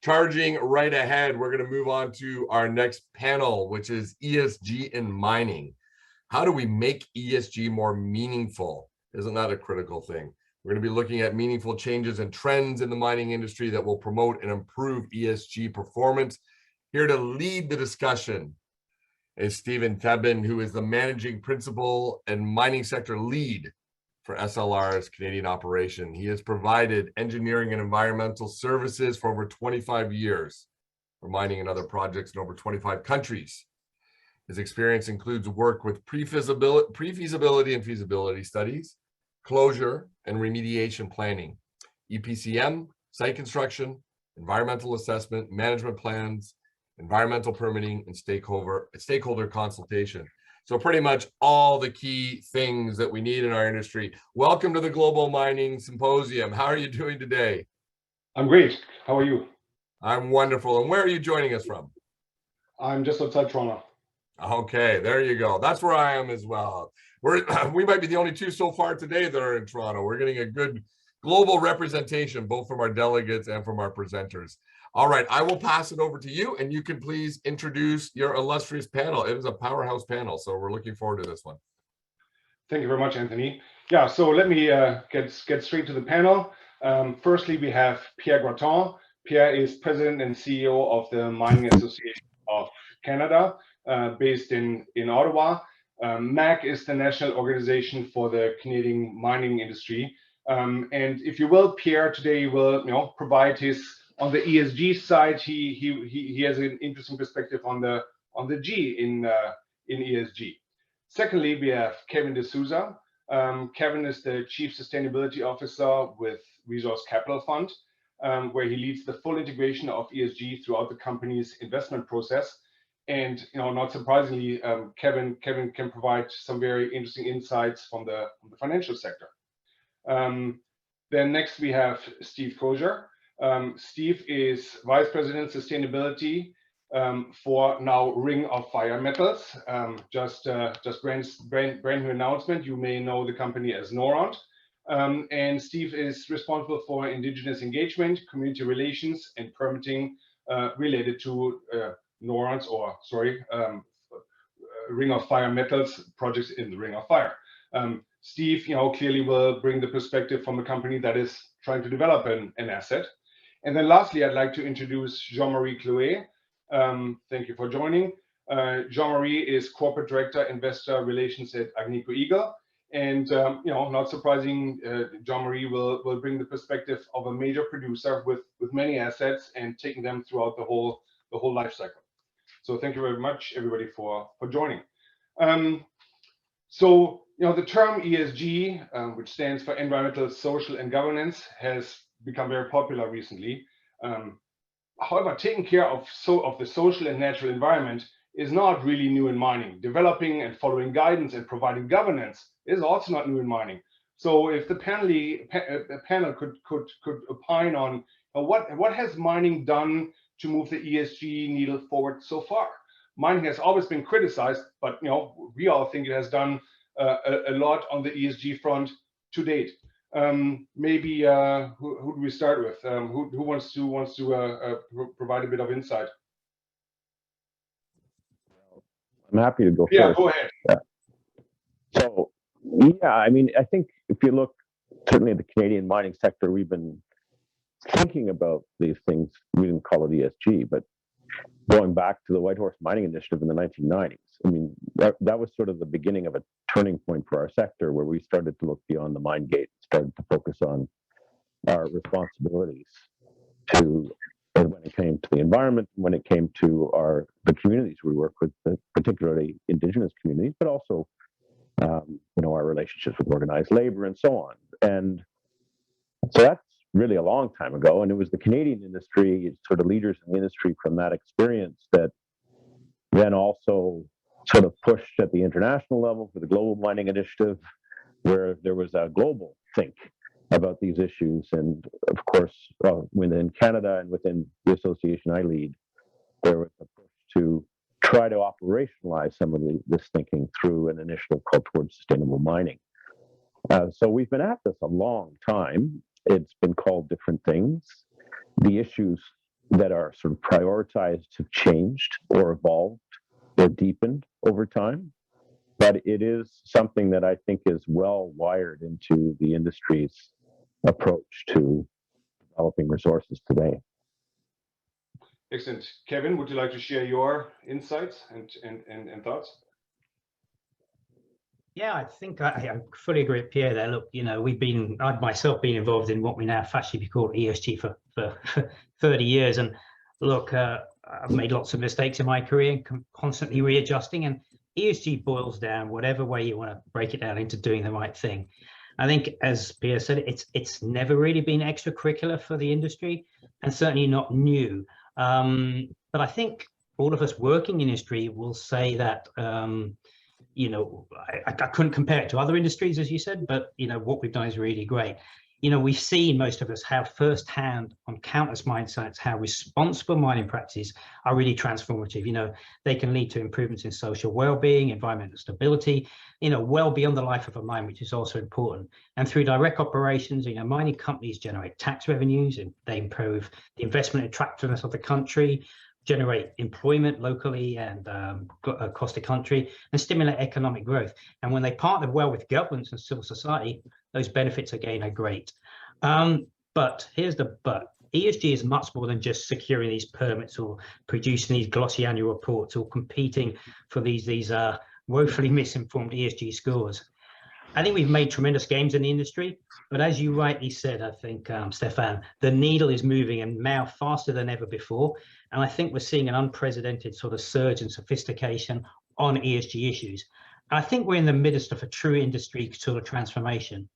Charging right ahead, we're going to move on to our next panel, which is ESG in mining. How do we make ESG more meaningful? Isn't that a critical thing? We're going to be looking at meaningful changes and trends in the mining industry that will promote and improve ESG performance. Here to lead the discussion is Stephan Theben, who is the managing principal and mining sector lead for SLR's Canadian operation. He has provided engineering and environmental services for over 25 years for mining and other projects in over 25 countries. His experience includes work with pre-feasibility and feasibility studies, closure and remediation planning, EPCM, site construction, environmental assessment, management plans, environmental permitting, and stakeholder consultation. So pretty much all the key things that we need in our industry. Welcome to the Global Mining Symposium. How are you doing today? I'm great. How are you? I'm wonderful. And where are you joining us from? I'm just outside Toronto. Okay, there you go. That's where I am as well. We might be the only two so far today that are in Toronto. We're getting a good global representation, both from our delegates and from our presenters. All right, I will pass it over to you, and you can please introduce your illustrious panel. It is a powerhouse panel, so we're looking forward to this one. Thank you very much, Anthony. Yeah, so let me get straight to the panel. Firstly, we have Pierre Gratton. Pierre is president and CEO of the Mining Association of Canada, based in Ottawa. MAC is the national organization for the Canadian mining industry. And if you will, Pierre today will provide his, on the ESG side, he has an interesting perspective on the G in ESG. Secondly, we have Kevin D'Souza. Kevin is the Chief Sustainability Officer with Resource Capital Fund, where he leads the full integration of ESG throughout the company's investment process. And not surprisingly, Kevin can provide some very interesting insights from the financial sector. Then next we have Steve Crozier. Steve is Vice President Sustainability for now Ring of Fire Metals. Just brand new announcement. You may know the company as Noront. And Steve is responsible for Indigenous engagement, community relations, and permitting related to Noront's, Ring of Fire Metals projects in the Ring of Fire. Steve, clearly will bring the perspective from a company that is trying to develop an asset. And then lastly, I'd like to introduce Jean-Marie Clouet. Thank you for joining. Jean-Marie is Corporate Director, Investor Relations at Agnico Eagle. And, not surprising, Jean-Marie will bring the perspective of a major producer with many assets and taking them throughout the whole life cycle. So thank you very much, everybody, for joining. So, the term ESG, which stands for environmental, social, and governance, has become very popular recently. However, taking care of the social and natural environment is not really new in mining. Developing and following guidance and providing governance is also not new in mining. So, if the panel could opine on what has mining done to move the ESG needle forward so far? Mining has always been criticized, but we all think it has done a lot on the ESG front to date. Maybe who do we start with? Who wants to provide a bit of insight? I'm happy to go first. Yeah, go ahead. Yeah. So, I mean, I think if you look certainly at the Canadian mining sector, we've been thinking about these things. We didn't call it ESG, but going back to the Whitehorse Mining Initiative in the 1990s, I mean, that was sort of the beginning of a turning point for our sector, where we started to look beyond the mine gate, started to focus on our responsibilities when it came to the environment, when it came to the communities we work with, particularly Indigenous communities, but also our relationships with organized labor and so on. And so that's really a long time ago, and it was the Canadian industry, sort of leaders in the industry from that experience, that then also sort of pushed at the international level for the Global Mining Initiative, where there was a global think about these issues. And of course, within Canada and within the association I lead, there was a push to try to operationalize some of this thinking through an initiative called Towards Sustainable Mining. So we've been at this a long time. It's been called different things. The issues that are sort of prioritized have changed or evolved or deepened over time. But it is something that I think is well wired into the industry's approach to developing resources today. Excellent. Kevin, would you like to share your insights and thoughts? Yeah, I think I fully agree with Pierre there. Look, you know, I've myself been involved in what we now fashionably call ESG for 30 years. And look, I've made lots of mistakes in my career and constantly readjusting. And ESG boils down, whatever way you want to break it down, into doing the right thing. I think, as Pierre said, it's never really been extracurricular for the industry, and certainly not new. But I think all of us working in industry will say that, you know, I couldn't compare it to other industries, as you said, but, you know, what we've done is really great. You know, we've seen, most of us, how firsthand on countless mine sites, how responsible mining practices are really transformative. You know, they can lead to improvements in social well-being, environmental stability, you know, well beyond the life of a mine, which is also important. And through direct operations, you know, mining companies generate tax revenues, and they improve the investment attractiveness of the country, generate employment locally and across the country, and stimulate economic growth. And when they partner well with governments and civil society, those benefits again are great. But here's the but. ESG is much more than just securing these permits or producing these glossy annual reports or competing for these woefully misinformed ESG scores. I think we've made tremendous gains in the industry, but as you rightly said, I think, Stephan, the needle is moving, and now faster than ever before. And I think we're seeing an unprecedented sort of surge in sophistication on ESG issues. And I think we're in the midst of a true industry sort of transformation.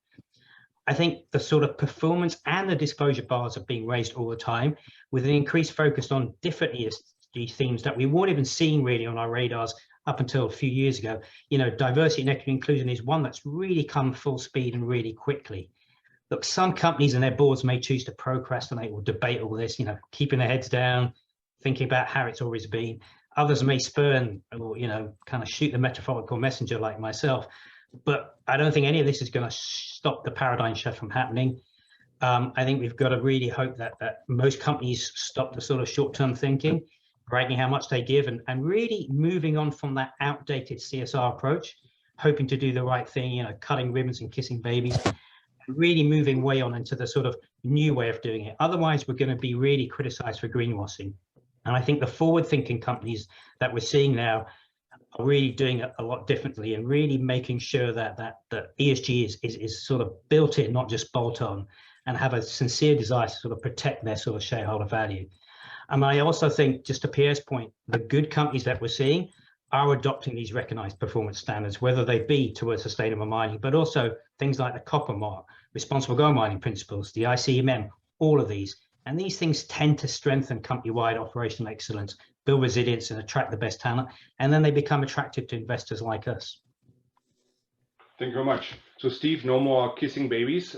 I think the sort of performance and the disclosure bars are being raised all the time, with an increased focus on different ESG themes that we weren't even seeing really on our radars up until a few years ago. You know, diversity and equity inclusion is one that's really come full speed and really quickly. Look, some companies and their boards may choose to procrastinate or debate all this, you know, keeping their heads down, thinking about how it's always been. Others may spurn or, you know, kind of shoot the metaphorical messenger like myself. But I don't think any of this is going to stop the paradigm shift from happening. I think we've got to really hope that most companies stop the sort of short-term thinking, bragging how much they give, and really moving on from that outdated CSR approach, hoping to do the right thing, you know, cutting ribbons and kissing babies, really moving way on into the sort of new way of doing it. Otherwise, we're going to be really criticized for greenwashing. And I think the forward-thinking companies that we're seeing now are really doing it a lot differently, and really making sure that ESG is sort of built in, not just bolt on, and have a sincere desire to sort of protect their sort of shareholder value. And I also think, just to Pierre's point, the good companies that we're seeing are adopting these recognized performance standards, whether they be towards sustainable mining, but also things like the copper mark, responsible gold mining principles, the ICMM, all of these. And these things tend to strengthen company-wide operational excellence, build resilience, and attract the best talent. And then they become attractive to investors like us. Thank you very much. So, Steve, no more kissing babies.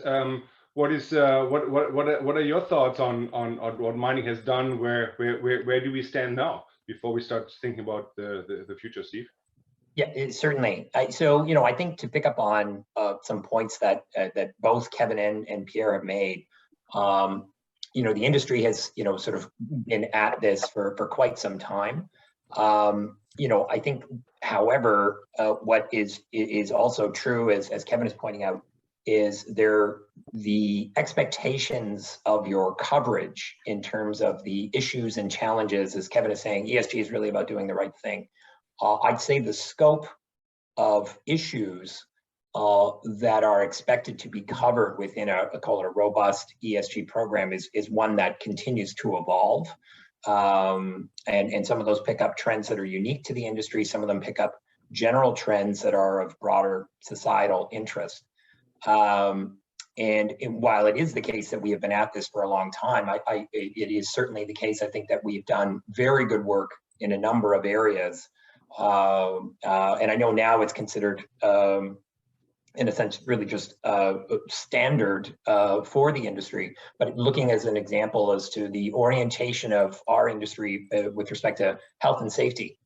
What are your thoughts on what mining has done? Where do we stand now before we start thinking about the future, Steve? Yeah, certainly. So, you know, I think to pick up on some points that both Kevin and Pierre have made, you know, the industry has, you know, sort of been at this for quite some time. You know, I think, however, what is also true, as Kevin is pointing out, is the expectations of your coverage in terms of the issues and challenges, as Kevin is saying, ESG is really about doing the right thing. I'd say the scope of issues that are expected to be covered within call it a robust ESG program is one that continues to evolve. And some of those pick up trends that are unique to the industry. Some of them pick up general trends that are of broader societal interest. And while it is the case that we have been at this for a long time, it is certainly the case, I think, that we've done very good work in a number of areas. And I know now it's considered, in a sense, really just standard for the industry. But looking as an example as to the orientation of our industry with respect to health and safety,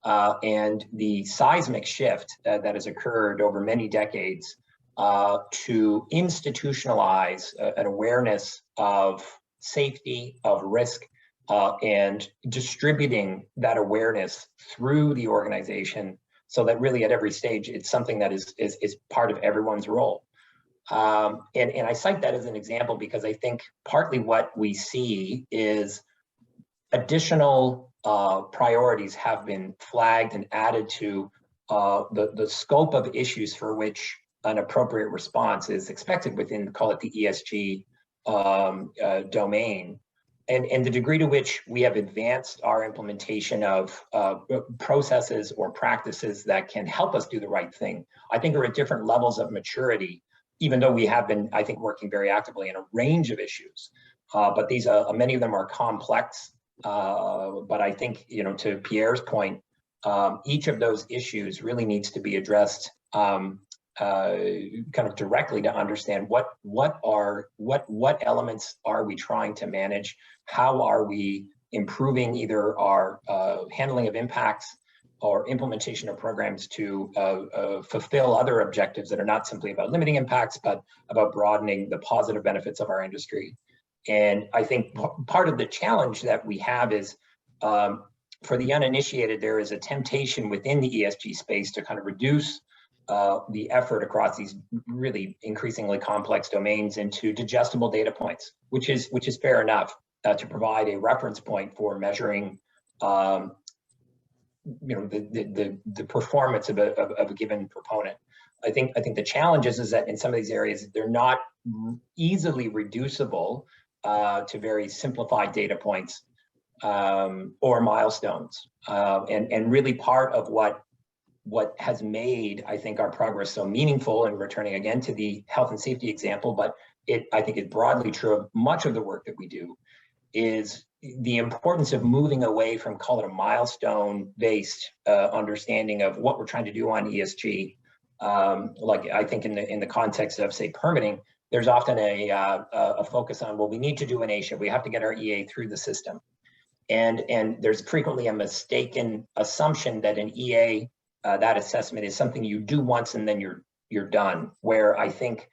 and the seismic shift that has occurred over many decades to institutionalize an awareness of safety, of risk, and distributing that awareness through the organization so that really at every stage, it's something that is part of everyone's role. And I cite that as an example because I think partly what we see is additional priorities have been flagged and added to the scope of issues for which an appropriate response is expected within, call it the ESG domain. And the degree to which we have advanced our implementation of processes or practices that can help us do the right thing, I think are at different levels of maturity, even though we have been, I think, working very actively in a range of issues. But these, many of them are complex. But I think, to Pierre's point, each of those issues really needs to be addressed kind of directly to understand what elements are we trying to manage? How are we improving either our handling of impacts or implementation of programs to fulfill other objectives that are not simply about limiting impacts, but about broadening the positive benefits of our industry. And I think part of the challenge that we have is, for the uninitiated, there is a temptation within the ESG space to kind of reduce the effort across these really increasingly complex domains into digestible data points, which is fair enough to provide a reference point for measuring the performance of a given proponent. I think the challenge is that in some of these areas, they're not easily reducible to very simplified data points or milestones. And really part of what has made, I think, our progress so meaningful, and returning again to the health and safety example, but I think it's broadly true of much of the work that we do, is the importance of moving away from, call it a milestone-based understanding of what we're trying to do on ESG. Like I think in the context of, say, permitting, there's often a focus on, well, we need to do an ASHA, we have to get our EA through the system. And there's frequently a mistaken assumption that an EA, that assessment is something you do once and then you're done, where I think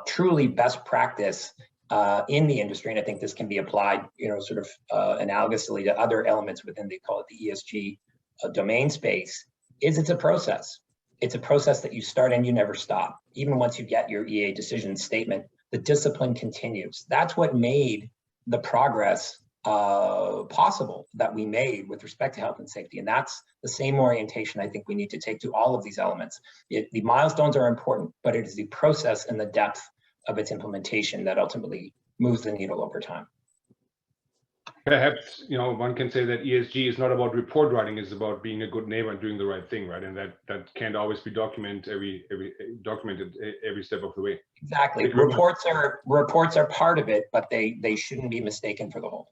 truly best practice in the industry, and I think this can be applied, sort of analogously to other elements within, they call it the ESG domain space, is it's a process. It's a process that you start and you never stop. Even once you get your EA decision statement, the discipline continues. That's what made the progress possible that we made with respect to health and safety. And that's the same orientation I think we need to take to all of these elements. The milestones are important, but it is the process and the depth of its implementation that ultimately moves the needle over time. Perhaps, one can say that ESG is not about report writing, it's about being a good neighbor and doing the right thing, right? And that can't always be documented every step of the way. Exactly. Reports are part of it, but they shouldn't be mistaken for the whole.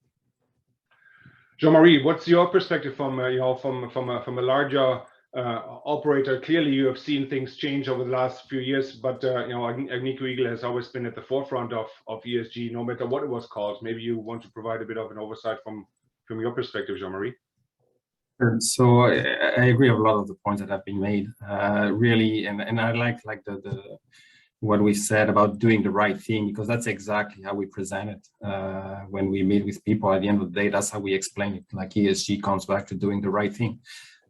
Jean-Marie, what's your perspective from a larger operator? Clearly, you have seen things change over the last few years, but Agnico Eagle has always been at the forefront of ESG, no matter what it was called. Maybe you want to provide a bit of an oversight from your perspective, Jean-Marie. Sure. So I agree with a lot of the points that have been made. Really, and I like the what we said about doing the right thing, because that's exactly how we present it when we meet with people. At the end of the day, that's how we explain it. Like ESG comes back to doing the right thing.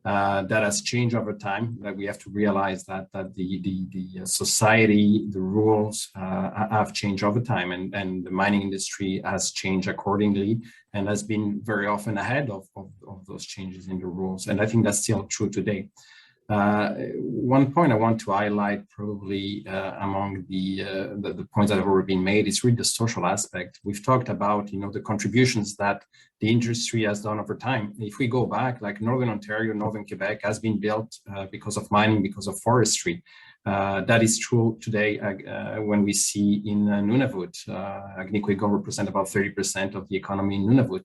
That has changed over time. That we have to realize that the society, the rules have changed over time, and the mining industry has changed accordingly, and has been very often ahead of those changes in the rules. And I think that's still true today. One point I want to highlight, probably among the points that have already been made, is really the social aspect. We've talked about the contributions that the industry has done over time. If we go back, like Northern Ontario, Northern Quebec has been built because of mining, because of forestry. That is true today when we see in Nunavut. Agnico Eagle represent about 30% of the economy in Nunavut.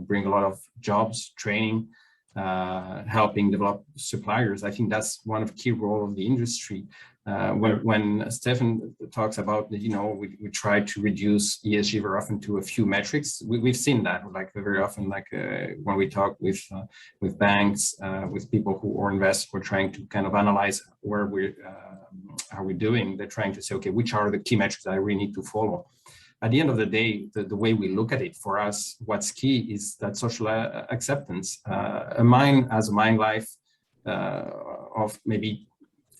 Bring a lot of jobs, training, helping develop suppliers. I think that's one of the key role of the industry. When Stephan talks about, we try to reduce ESG very often to a few metrics. We've seen that, like very often, like when we talk with banks, with people who invest, we're trying to kind of analyze how we're doing. They're trying to say, okay, which are the key metrics that I really need to follow? at the end of the day, the way we look at it, for us, what's key is that social acceptance. A mine has a mine life of maybe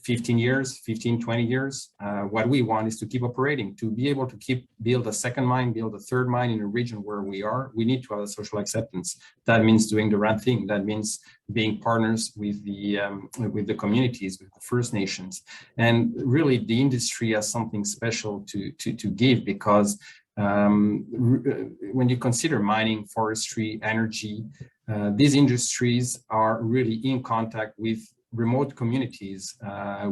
15 years, 15, 20 years. What we want is to keep operating, to be able to build a second mine, build a third mine in a region where we are. We need to have a social acceptance. That means doing the right thing. That means being partners with the communities, with the First Nations. And really the industry has something special to give, because when you consider mining, forestry, energy, these industries are really in contact with remote communities,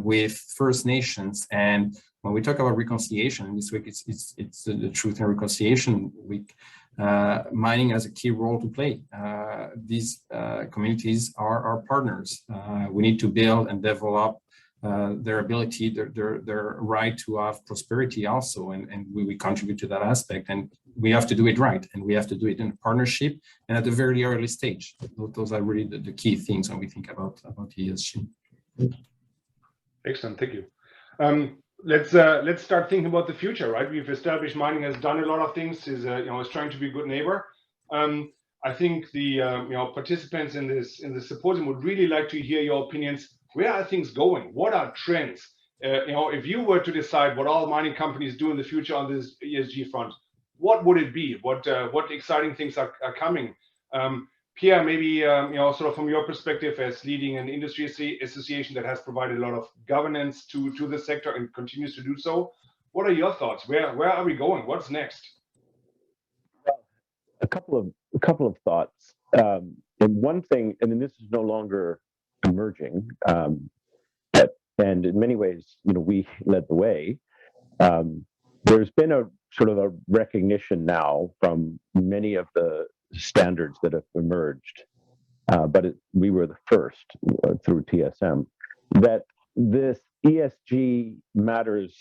with First Nations. And when we talk about reconciliation, this week it's the Truth and Reconciliation Week, mining has a key role to play. These communities are our partners. We need to build and develop their ability, their right to have prosperity also, and we contribute to that aspect. And we have to do it right, and we have to do it in a partnership and at a very early stage. Those are really the key things when we think about ESG. Excellent, thank you. Let's start thinking about the future, right? We've established mining has done a lot of things, is trying to be a good neighbor. I think the participants in this symposium would really like to hear your opinions. Where are things going? What are trends? If you were to decide what all mining companies do in the future on this ESG front, what would it be? What exciting things are coming? Pierre, maybe sort of from your perspective as leading an industry association that has provided a lot of governance to the sector and continues to do so, what are your thoughts? Where are we going? What's next? A couple of thoughts. And one thing, and this is no longer emerging, and in many ways, we led the way. There's been a sort of a recognition now from many of the standards that have emerged, but we were the first through TSM, that this ESG matters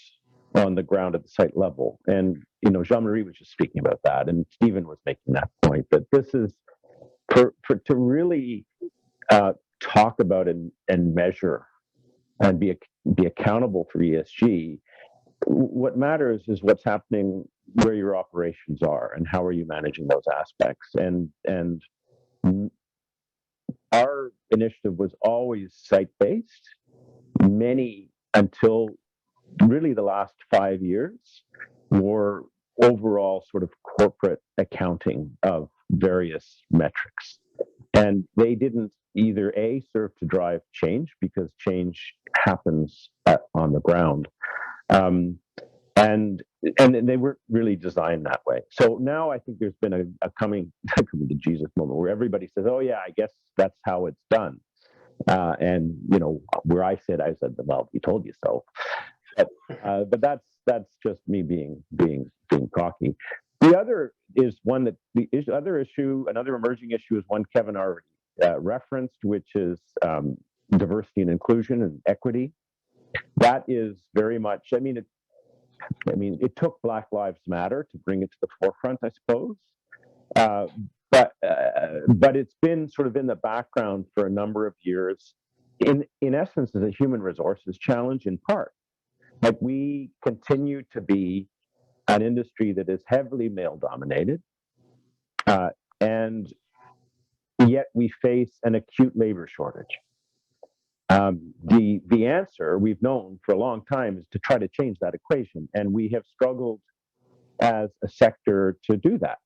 on the ground at the site level. And, Jean-Marie was just speaking about that, and Stephan was making that point, that this is to really talk about and measure and be accountable for ESG. What matters is what's happening where your operations are and how are you managing those aspects. And our initiative was always site-based, many until really the last 5 years were overall sort of corporate accounting of various metrics. And they didn't either serve to drive change, because change happens on the ground. And they weren't really designed that way. So now I think there's been a coming to Jesus moment where everybody says, oh yeah, I guess that's how it's done. And where I said, well, we told you so. But that's just me being cocky. The other is one that another emerging issue is one Kevin already referenced, which is diversity and inclusion and equity. That is very much, it took Black Lives Matter to bring it to the forefront, I suppose. But it's been sort of in the background for a number of years. In essence, as a human resources challenge in part. Like, we continue to be an industry that is heavily male dominated, and yet we face an acute labor shortage. The answer we've known for a long time is to try to change that equation, and we have struggled as a sector to do that.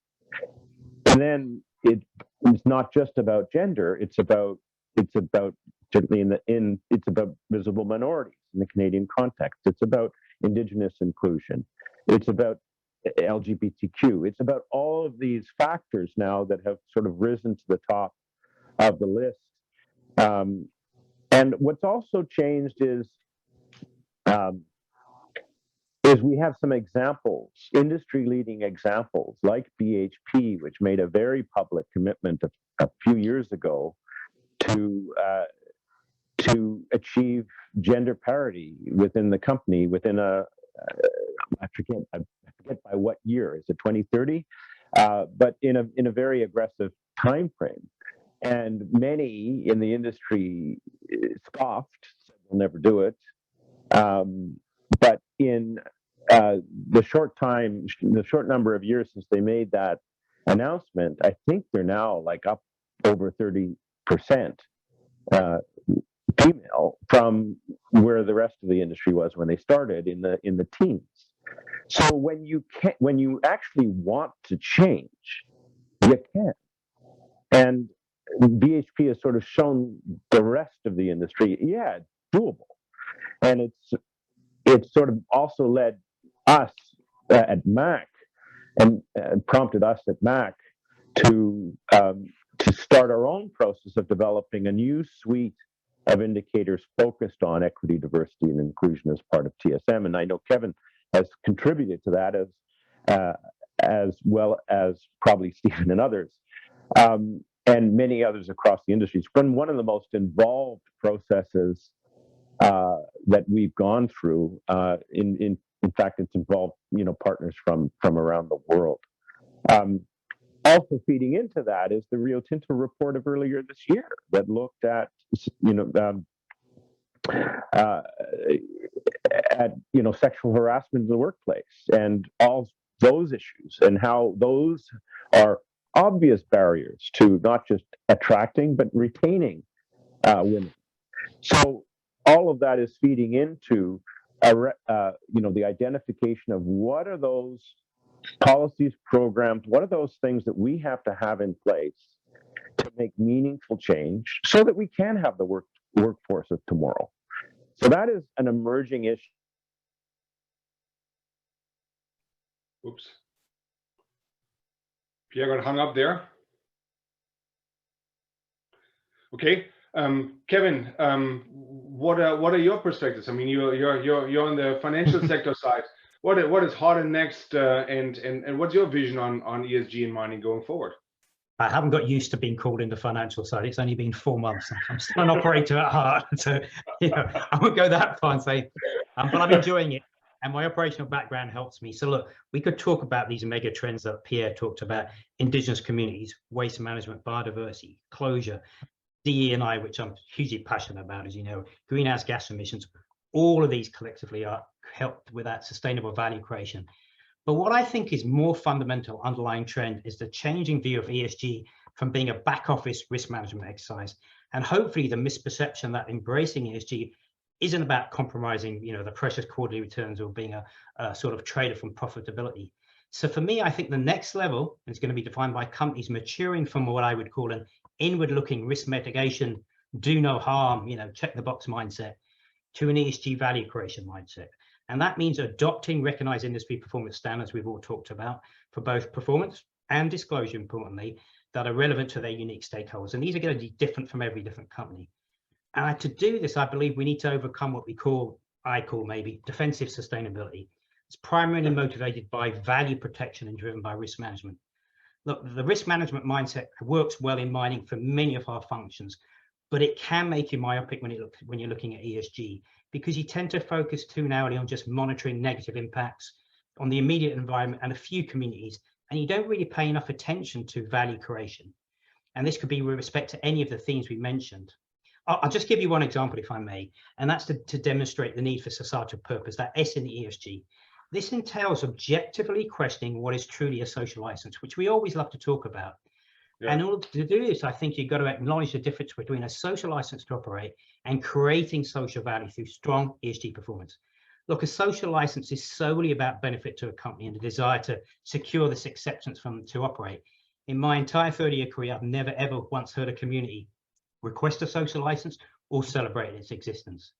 And then it's not just about gender; it's about certainly it's about visible minorities in the Canadian context. It's about Indigenous inclusion. It's about LGBTQ. It's about all of these factors now that have sort of risen to the top of the list. And what's also changed is we have some examples, industry-leading examples, like BHP, which made a very public commitment a few years ago to achieve gender parity within the company within I forget by what year. Is it 2030? But in a very aggressive time frame. And many in the industry scoffed, said we'll never do it. But in the short number of years since they made that announcement, I think they're now like up over 30% female from where the rest of the industry was when they started in the teens. So when you actually want to change, you can. And BHP has sort of shown the rest of the industry, yeah, it's doable. And it's sort of also led us at MAC and prompted us at MAC to start our own process of developing a new suite of indicators focused on equity, diversity, and inclusion as part of TSM. And I know Kevin has contributed to that as well as probably Stephan and others, and many others across the industry. It's been one of the most involved processes that we've gone through. In fact, it's involved partners from around the world. Also feeding into that is the Rio Tinto report of earlier this year that looked at sexual harassment in the workplace and all those issues, and how those are obvious barriers to not just attracting but retaining women. So all of that is feeding into the identification of what are those policies, programs, what are those things that we have to have in place to make meaningful change so that we can have the workforce of tomorrow. So that is an emerging issue. Oops. Pierre got hung up there. Okay, Kevin, what are your perspectives? I mean, you're on the financial sector side. What is hot and next, and what's your vision on ESG and mining going forward? I haven't got used to being called in the financial side. It's only been 4 months. I'm still an operator at heart, so I won't go that far and say, but I'm enjoying it, and my operational background helps me. So look, we could talk about these mega trends that Pierre talked about: indigenous communities, waste management, biodiversity, closure, DE&I, which I'm hugely passionate about, as you know, greenhouse gas emissions. All of these collectively are helped with that sustainable value creation. But what I think is more fundamental underlying trend is the changing view of ESG from being a back office risk management exercise, and hopefully the misperception that embracing ESG isn't about compromising, the precious quarterly returns or being a sort of trader from profitability. So for me, I think the next level is going to be defined by companies maturing from what I would call an inward-looking risk mitigation, do no harm, check the box mindset, to an ESG value creation mindset. And that means adopting recognized industry performance standards we've all talked about for both performance and disclosure, importantly, that are relevant to their unique stakeholders. And these are going to be different from every different company. And to do this, I believe we need to overcome what I call maybe defensive sustainability. It's primarily motivated by value protection and driven by risk management. Look, the risk management mindset works well in mining for many of our functions, but it can make you myopic when you're looking at ESG, because you tend to focus too narrowly on just monitoring negative impacts on the immediate environment and a few communities, and you don't really pay enough attention to value creation. And this could be with respect to any of the themes we mentioned. I'll just give you one example, if I may, and that's to demonstrate the need for societal purpose, that S in the ESG. This entails objectively questioning what is truly a social license, which we always love to talk about. Yeah. And in order to do this, I think you've got to acknowledge the difference between a social license to operate and creating social value through strong ESG performance. Look, a social license is solely about benefit to a company and the desire to secure this acceptance to operate. In my entire 30-year career, I've never ever once heard a community request a social license or celebrate its existence.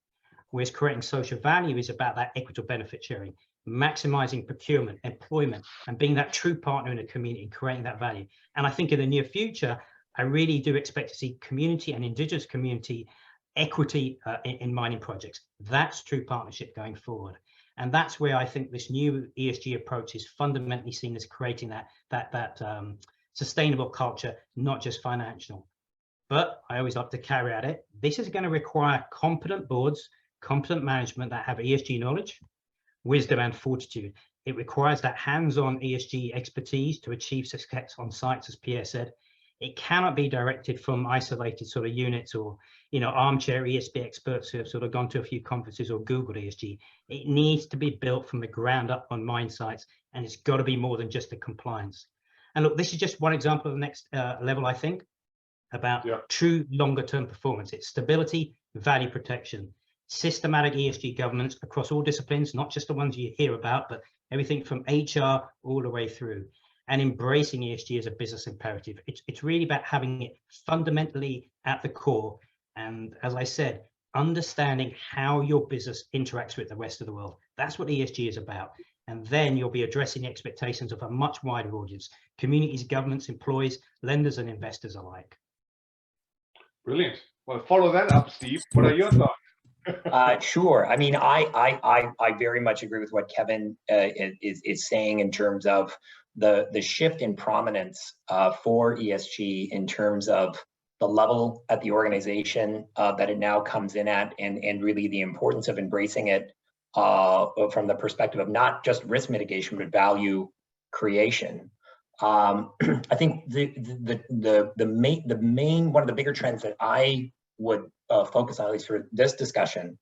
Whereas creating social value is about that equitable benefit sharing, maximizing procurement, employment, and being that true partner in a community and creating that value. And I think in the near future, I really do expect to see community and indigenous community equity in mining projects. That's true partnership going forward. And that's where I think this new ESG approach is fundamentally seen as creating that sustainable culture, not just financial. But I always like to carry at it. This is going to require competent boards, competent management that have ESG knowledge, wisdom, and fortitude. It requires that hands-on ESG expertise to achieve success on sites, as Pierre said. It cannot be directed from isolated sort of units or, you know, armchair ESG experts who have sort of gone to a few conferences or Googled ESG. It needs to be built from the ground up on mine sites, and it's got to be more than just the compliance. And look, this is just one example of the next level, I think, about true longer term performance. It's stability, value protection, systematic ESG governance across all disciplines, not just the ones you hear about, but everything from HR all the way through, and embracing ESG as a business imperative. It's really about having it fundamentally at the core. And as I said, understanding how your business interacts with the rest of the world. That's what ESG is about. And then you'll be addressing the expectations of a much wider audience, communities, governments, employees, lenders, and investors alike. Brilliant. Well, follow that up, Steve. What are your thoughts? Sure. I mean, I very much agree with what Kevin is saying in terms of the shift in prominence for ESG in terms of the level at the organization that it now comes in at, and really the importance of embracing it from the perspective of not just risk mitigation, but value creation. I think the main one of the bigger trends that I would focus on, at least for this discussion,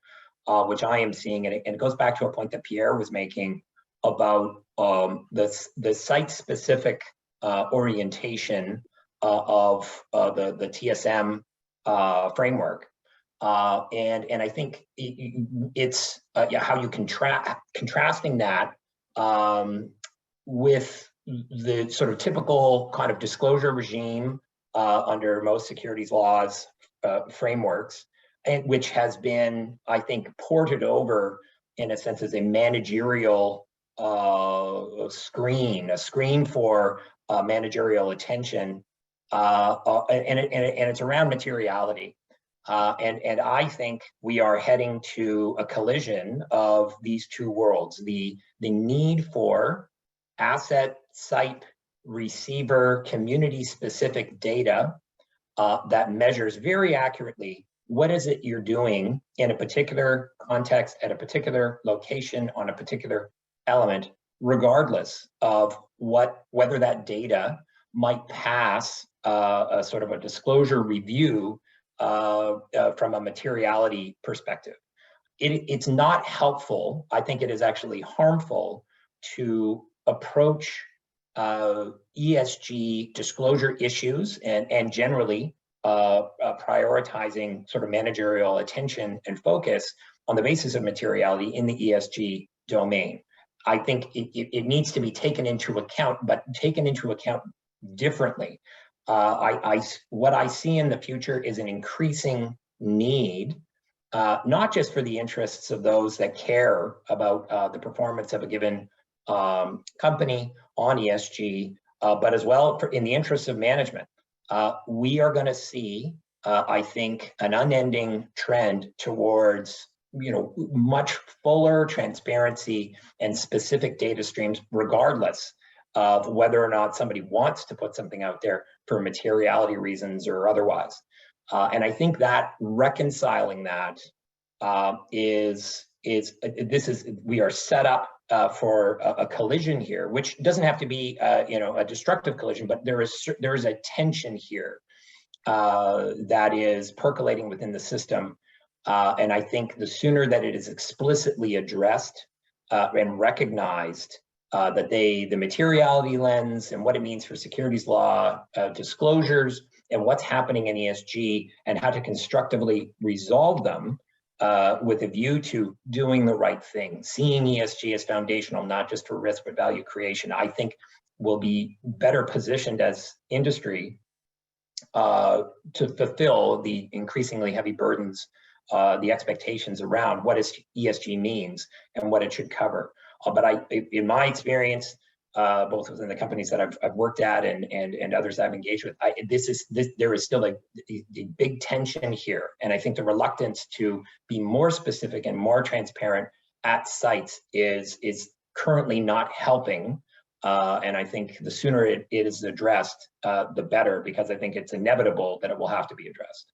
which I am seeing, and it goes back to a point that Pierre was making about the site-specific orientation of the TSM framework, and I think it's how you contrasting that with the sort of typical kind of disclosure regime under most securities laws frameworks, and which has been, I think, ported over in a sense as a managerial a screen for managerial attention, and it's around materiality. And I think we are heading to a collision of these two worlds: the need for asset, site, receiver, community-specific data that measures very accurately what is it you're doing in a particular context, at a particular location, on a particular element, regardless of whether that data might pass a sort of a disclosure review from a materiality perspective. It's not helpful. I think it is actually harmful to approach ESG disclosure issues and generally prioritizing sort of managerial attention and focus on the basis of materiality in the ESG domain. I think it needs to be taken into account, but taken into account differently. What I see in the future is an increasing need, not just for the interests of those that care about the performance of a given company on ESG, but as well in the interests of management. We are going to see, I think, an unending trend towards much fuller transparency and specific data streams, regardless of whether or not somebody wants to put something out there for materiality reasons or otherwise. And I think that reconciling that we are set up for a collision here, which doesn't have to be a destructive collision, but there is a tension here that is percolating within the system. And I think the sooner that it is explicitly addressed and recognized that the materiality lens and what it means for securities law disclosures and what's happening in ESG and how to constructively resolve them with a view to doing the right thing, seeing ESG as foundational, not just for risk, but value creation, I think will be better positioned as industry to fulfill the increasingly heavy burdens, the expectations around what ESG means and what it should cover. But in my experience, both within the companies that I've worked at and others I've engaged with, there is still a big tension here. And I think the reluctance to be more specific and more transparent at sites is currently not helping. And I think the sooner it is addressed, the better, because I think it's inevitable that it will have to be addressed.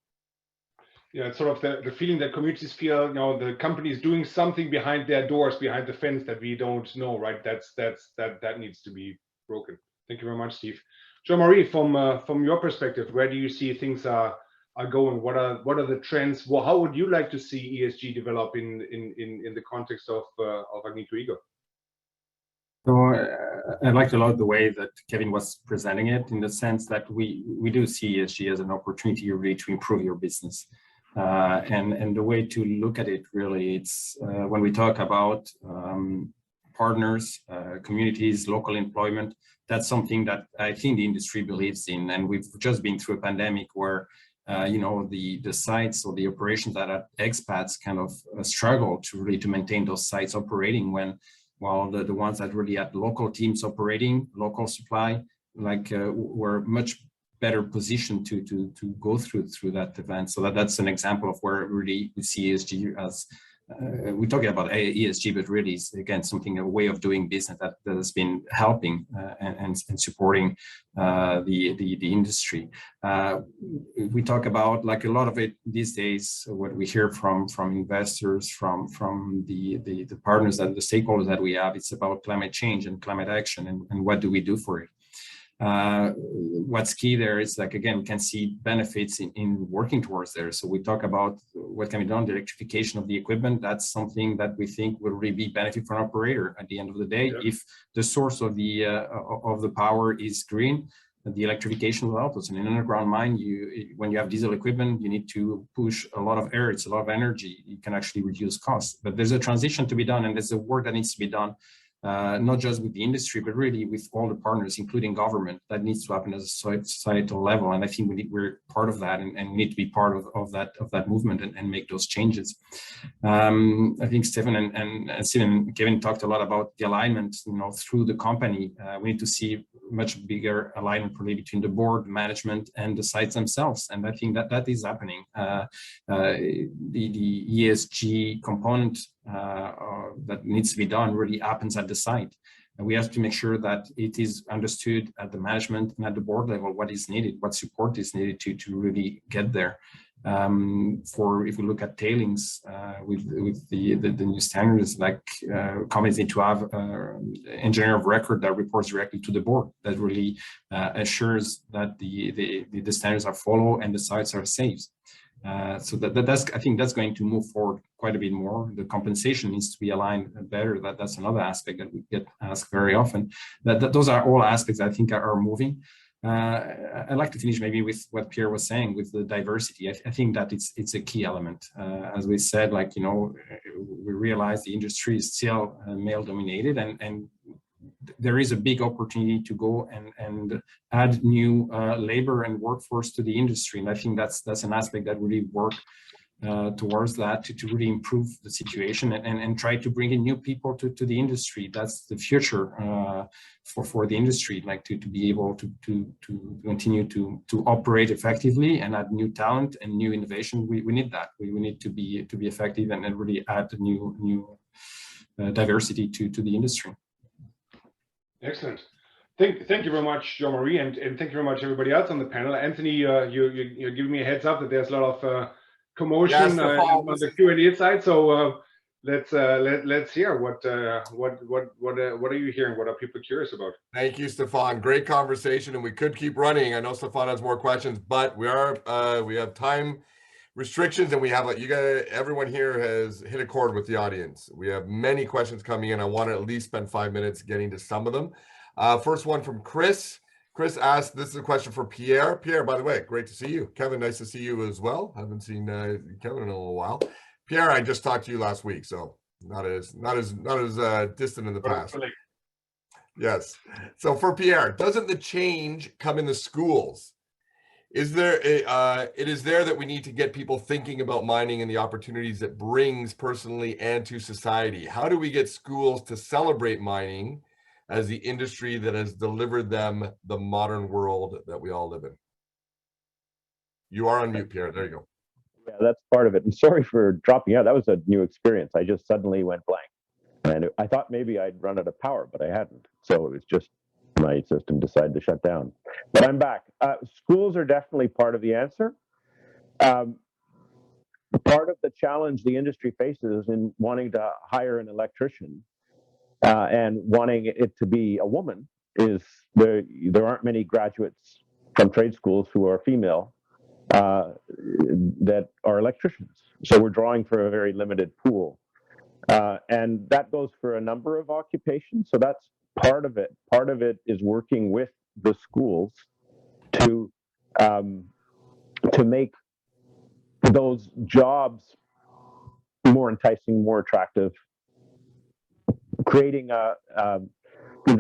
Yeah, it's sort of the feeling that communities feel, the company is doing something behind their doors, behind the fence that we don't know, right? That needs to be broken. Thank you very much, Steve. Jean-Marie, from your perspective, where do you see things are going? What are the trends? Well, how would you like to see ESG develop in the context of Agnico Eagle? So I liked a lot the way that Kevin was presenting it, in the sense that we do see ESG as an opportunity really to improve your business. And the way to look at it really, it's when we talk about partners, communities, local employment, that's something that I think the industry believes in. And we've just been through a pandemic where the sites or the operations that are expats kind of struggle to maintain those sites operating, while the ones that really had local teams operating, local supply, were much better positioned to go through that event. So that's an example of where really we see ESG as we're talking about ESG, but really it's, again, a way of doing business that has been helping and supporting the industry. We talk about, like, a lot of it these days, what we hear from investors, from the partners and the stakeholders that we have, it's about climate change and climate action, and what do we do for it. What's key there is, like, again, we can see benefits in working towards there. So we talk about what can be done, the electrification of the equipment. That's something that we think will really be benefit for an operator at the end of the day. Yeah. If the source of the power is green, the electrification will help us. In an underground mine, when you have diesel equipment, you need to push a lot of air. It's a lot of energy. You can actually reduce costs. But there's a transition to be done, and there's a work that needs to be done. Not just with the industry, but really with all the partners, including government, that needs to happen at a societal level. And I think we're part of that, and we need to be part of that movement and make those changes. I think Stephan and Kevin talked a lot about the alignment, through the company. We need to see much bigger alignment probably between the board, management, and the sites themselves. And I think that is happening. The ESG component that needs to be done really happens at the site. And we have to make sure that it is understood at the management and at the board level what is needed, what support is needed to really get there. If we look at tailings, with the new standards, like companies need to have engineer of record that reports directly to the board, that really assures that the standards are followed and the sites are safe. So I think that's going to move forward quite a bit more. The compensation needs to be aligned better. That's another aspect that we get asked very often. Those are all aspects I think are moving. I'd like to finish maybe with what Pierre was saying with the diversity. I think that it's a key element. As we said, we realize the industry is still male dominated, and there is a big opportunity to go and add new labor and workforce to the industry. And I think that's an aspect that really work towards that to really improve the situation and try to bring in new people to the industry. That's the future for the industry, to be able to continue to operate effectively and add new talent and new innovation. We need that. We need to be effective and really add new diversity to the industry. Excellent. Thank you very much, Jean-Marie, and thank you very much everybody else on the panel. Anthony, you're giving me a heads up that there's a lot of commotion on the Q&A side. So let's hear what are you hearing? What are people curious about? Thank you, Stephan. Great conversation, and we could keep running. I know Stephan has more questions, but we have time restrictions, and we have everyone here has hit a chord with the audience. We have many questions coming in. I want to at least spend 5 minutes getting to some of them. First one from Chris. Chris asked, this is a question for Pierre. Pierre, by the way, great to see you. Kevin, nice to see you as well. Haven't seen Kevin in a little while. Pierre, I just talked to you last week, so not as distant in the past. Yes. So for Pierre, doesn't the change come in the schools? Is there it is there that we need to get people thinking about mining and the opportunities it brings personally and to society? How do we get schools to celebrate mining as the industry that has delivered them the modern world that we all live in? You are on mute, Pierre. There you go. Yeah, that's part of it. And sorry for dropping out. That was a new experience. I just suddenly went blank. And I thought maybe I'd run out of power, but I hadn't. So it was just my system decided to shut down. But I'm back. Schools are definitely part of the answer. Part of the challenge the industry faces in wanting to hire an electrician and wanting it to be a woman is there aren't many graduates from trade schools who are female that are electricians. So we're drawing for a very limited pool. And that goes for a number of occupations. So that's part of it. Part of it is working with the schools to make those jobs more enticing, more attractive, creating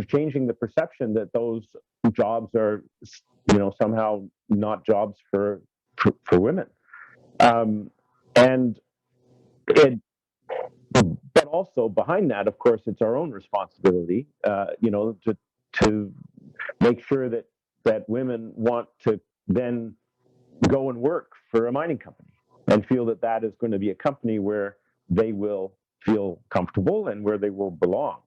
changing the perception that those jobs are, somehow not jobs for women. But also behind that, of course, it's our own responsibility, to make sure that women want to then go and work for a mining company and feel that that is going to be a company where they will feel comfortable and where they will belong.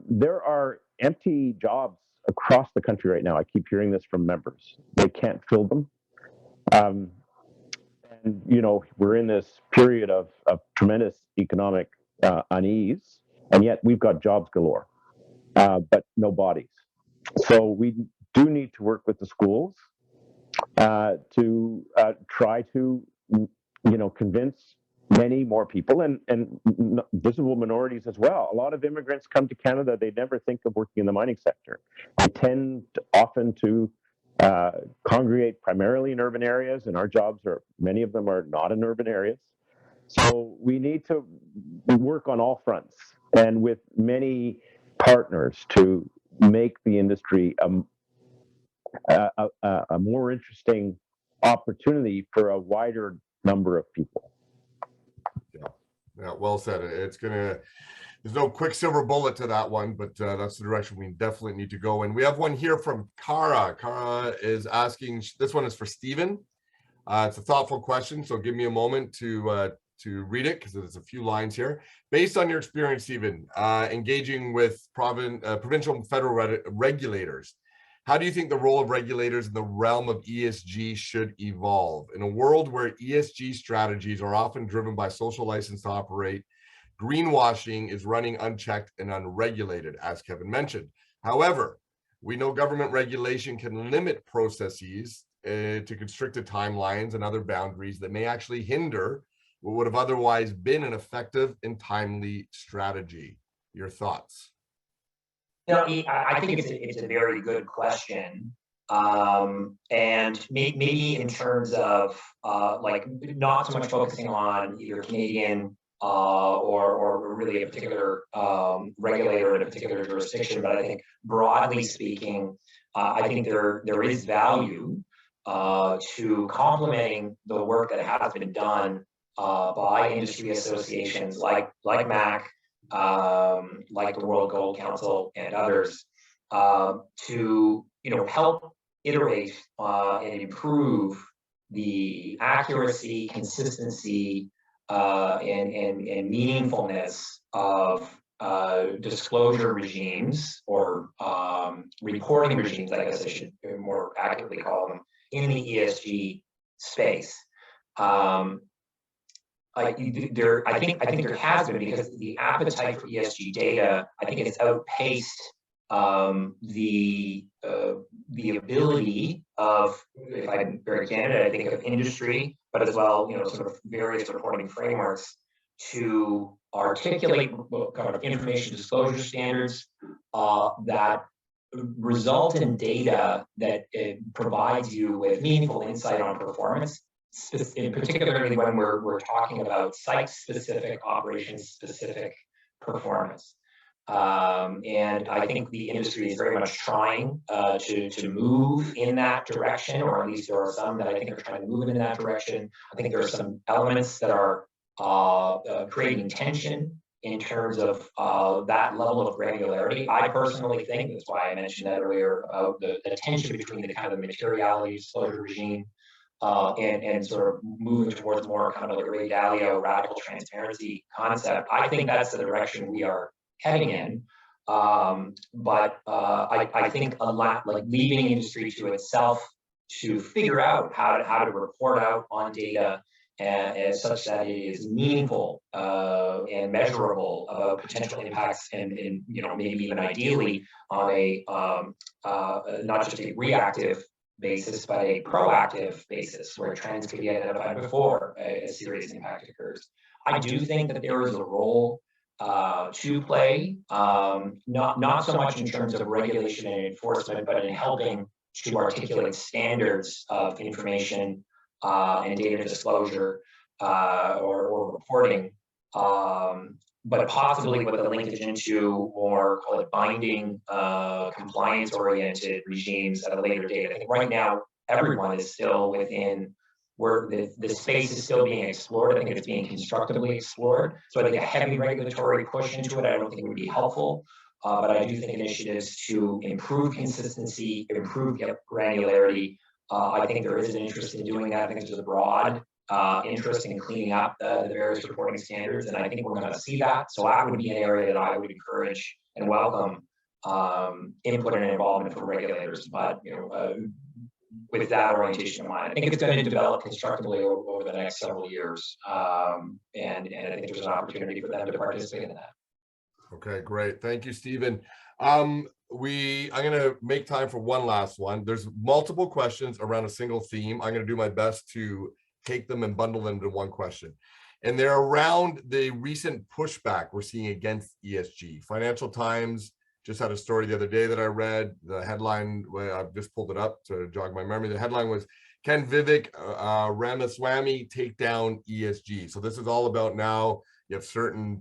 There are empty jobs across the country right now. I keep hearing this from members. They can't fill them. And, we're in this period of tremendous economic unease, and yet we've got jobs galore, but no bodies. So we do need to work with the schools to try to, convince many more people and visible minorities as well. A lot of immigrants come to Canada, they never think of working in the mining sector. They tend often to congregate primarily in urban areas, and our jobs many of them are not in urban areas. So we need to work on all fronts and with many partners to make the industry a more interesting opportunity for a wider number of people. Yeah, well said. There's no quick silver bullet to that one, but that's the direction we definitely need to go in. We have one here from Cara. Cara is asking, this one is for Stephen. It's a thoughtful question, so give me a moment to read it, because there's a few lines here. Based on your experience, Stephen, engaging with provincial and federal regulators, how do you think the role of regulators in the realm of ESG should evolve? In a world where ESG strategies are often driven by social license to operate, greenwashing is running unchecked and unregulated, as Kevin mentioned. However, we know government regulation can limit processes to constricted timelines and other boundaries that may actually hinder what would have otherwise been an effective and timely strategy. Your thoughts? I think it's a very good question, and maybe in terms of not so much focusing on either Canadian or really a particular regulator in a particular jurisdiction, but I think broadly speaking, I think there is value to complementing the work that has been done by industry associations like MAC, like the World Gold Council and others, to help iterate and improve the accuracy, consistency, and meaningfulness of disclosure regimes, or reporting regimes, I guess I should more accurately call them, in the ESG space. I think there has been, because the appetite for ESG data, I think it's outpaced the ability of, if I'm very candid, I think of industry, but as well, sort of various reporting frameworks to articulate kind of information disclosure standards that result in data that provides you with meaningful insight on performance, particularly when we're talking about site-specific, operations-specific performance. And I think the industry is very much trying to move in that direction, or at least there are some that I think are trying to move in that direction. I think there are some elements that are creating tension in terms of that level of granularity. I personally think, that's why I mentioned that earlier, about the tension between the kind of materiality disclosure regime and sort of moving towards more kind of like a Ray Dalio radical transparency concept. I think that's the direction we are heading in. But I think a lot, like leaving industry to itself to figure out how to report out on data and such that it is meaningful and measurable about potential impacts, and maybe even ideally on a not just a reactive basis, but a proactive basis where trends can be identified before a serious impact occurs. I do think that there is a role to play, not so much in terms of regulation and enforcement, but in helping to articulate standards of information and data disclosure or reporting, but possibly with a linkage into more, call it, binding, compliance-oriented regimes at a later date. I think right now everyone is still within where the space is still being explored. I think it's being constructively explored. So I think a heavy regulatory push into it, I don't think would be helpful. But I do think initiatives to improve consistency, improve granularity, I think there is an interest in doing that. I think there's a broad interest in cleaning up the various reporting standards, and I think we're going to see that. So that would be an area that I would encourage and welcome input and involvement from regulators. But with that orientation in mind, I think it's going to develop constructively over the next several years, and I think there's an opportunity for them to participate in that. Okay, great. Thank you, Stephen. I'm going to make time for one last one. There's multiple questions around a single theme. I'm going to do my best to take them and bundle them into one question. And they're around the recent pushback we're seeing against ESG. Financial Times just had a story the other day that I read. The headline, I've just pulled it up to jog my memory. The headline was, "Can Vivek Ramaswamy take down ESG?" So this is all about now you have certain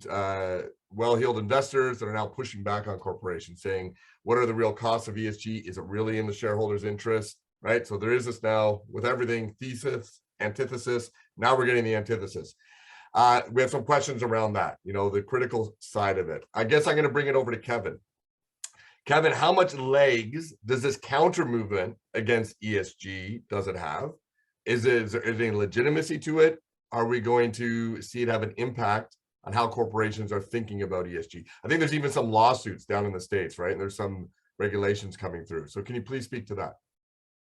well-heeled investors that are now pushing back on corporations, saying, what are the real costs of ESG? Is it really in the shareholders' interest, right? So there is this now, with everything, thesis, antithesis. Now we're getting the antithesis. We have some questions around that, the critical side of it. I guess I'm going to bring it over to Kevin. Kevin, how much legs does this counter movement against ESG, does it have? Is there any legitimacy to it? Are we going to see it have an impact on how corporations are thinking about ESG? I think there's even some lawsuits down in the States, right? And there's some regulations coming through. So can you please speak to that?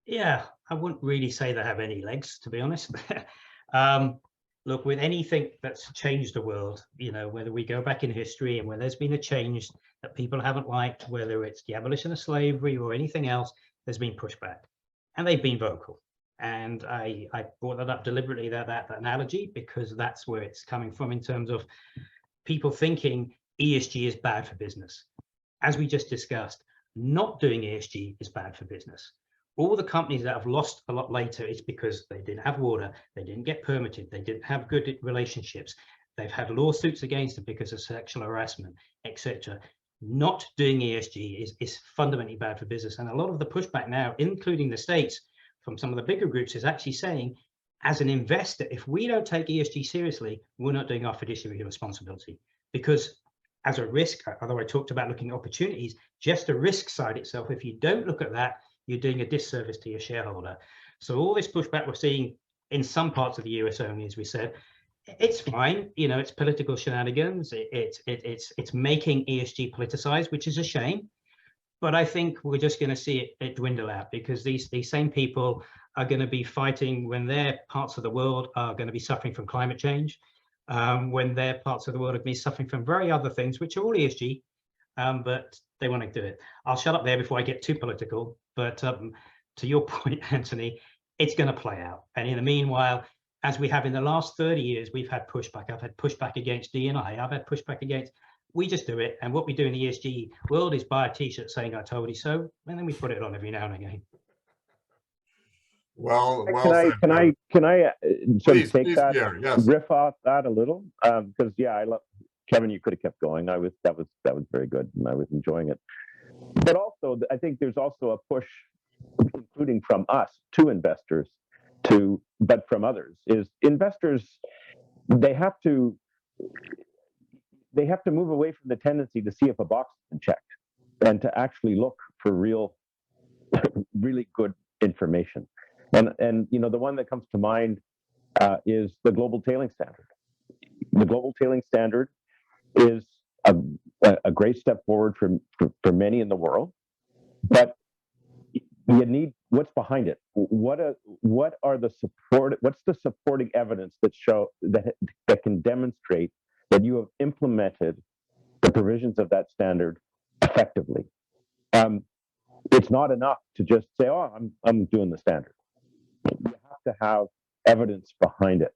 Yeah, I wouldn't really say they have any legs, to be honest. Look, with anything that's changed the world, whether we go back in history and where there's been a change that people haven't liked, whether it's the abolition of slavery or anything else, there's been pushback, and they've been vocal. And I brought that up deliberately, that analogy, because that's where it's coming from in terms of people thinking ESG is bad for business. As we just discussed, not doing ESG is bad for business. All the companies that have lost a lot later is because they didn't have water, they didn't get permitted, they didn't have good relationships, they've had lawsuits against them because of sexual harassment, etc. Not doing ESG is fundamentally bad for business. And a lot of the pushback now, including the States, from some of the bigger groups, is actually saying, as an investor, if we don't take ESG seriously, we're not doing our fiduciary responsibility. Because as a risk, although I talked about looking at opportunities, just the risk side itself, if you don't look at that, you're doing a disservice to your shareholder. So all this pushback we're seeing in some parts of the US only, as we said, it's fine. It's political shenanigans. It's making ESG politicized, which is a shame. But I think we're just going to see it dwindle out, because these same people are going to be fighting when their parts of the world are going to be suffering from climate change, when their parts of the world are going to be suffering from very other things, which are all ESG, but they want to do it. I'll shut up there before I get too political. But to your point, Anthony, it's going to play out. And in the meanwhile, as we have in the last 30 years, we've had pushback. I've had pushback against D&I. I've had pushback against. We just do it, and what we do in the ESG world is buy a T-shirt saying "I told you so," and then we put it on every now and again. Well can I sort of take that, Pierre, yes. riff off that a little? Because I love Kevin. You could have kept going. That was very good, and I was enjoying it. But also, I think there's also a push, including from us to investors, but from others, is investors. They have to move away from the tendency to see if a box has been checked and to actually look for really good information. And the one that comes to mind is the Global Tailing Standard. The Global Tailing Standard is a great step forward for many in the world, but you need what's behind it. What are the support? What's the supporting evidence that can demonstrate that you have implemented the provisions of that standard effectively? It's not enough to just say, "Oh, I'm doing the standard." You have to have evidence behind it.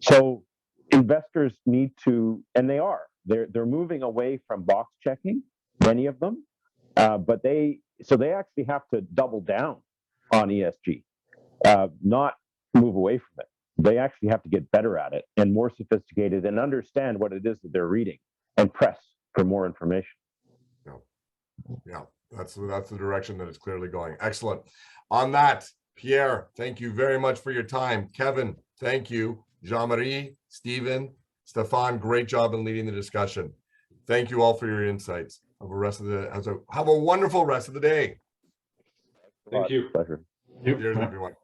So investors need to, and they are. They're moving away from box checking, many of them, but they actually have to double down on ESG, not move away from it. They actually have to get better at it and more sophisticated and understand what it is that they're reading and press for more information. Yeah, that's the direction that it's clearly going. Excellent. On that, Pierre, thank you very much for your time. Kevin, thank you. Jean-Marie, Stephen, Stephan, great job in leading the discussion. Thank you all for your insights. Have a wonderful rest of the day. Thank you. Pleasure. Cheers, everyone.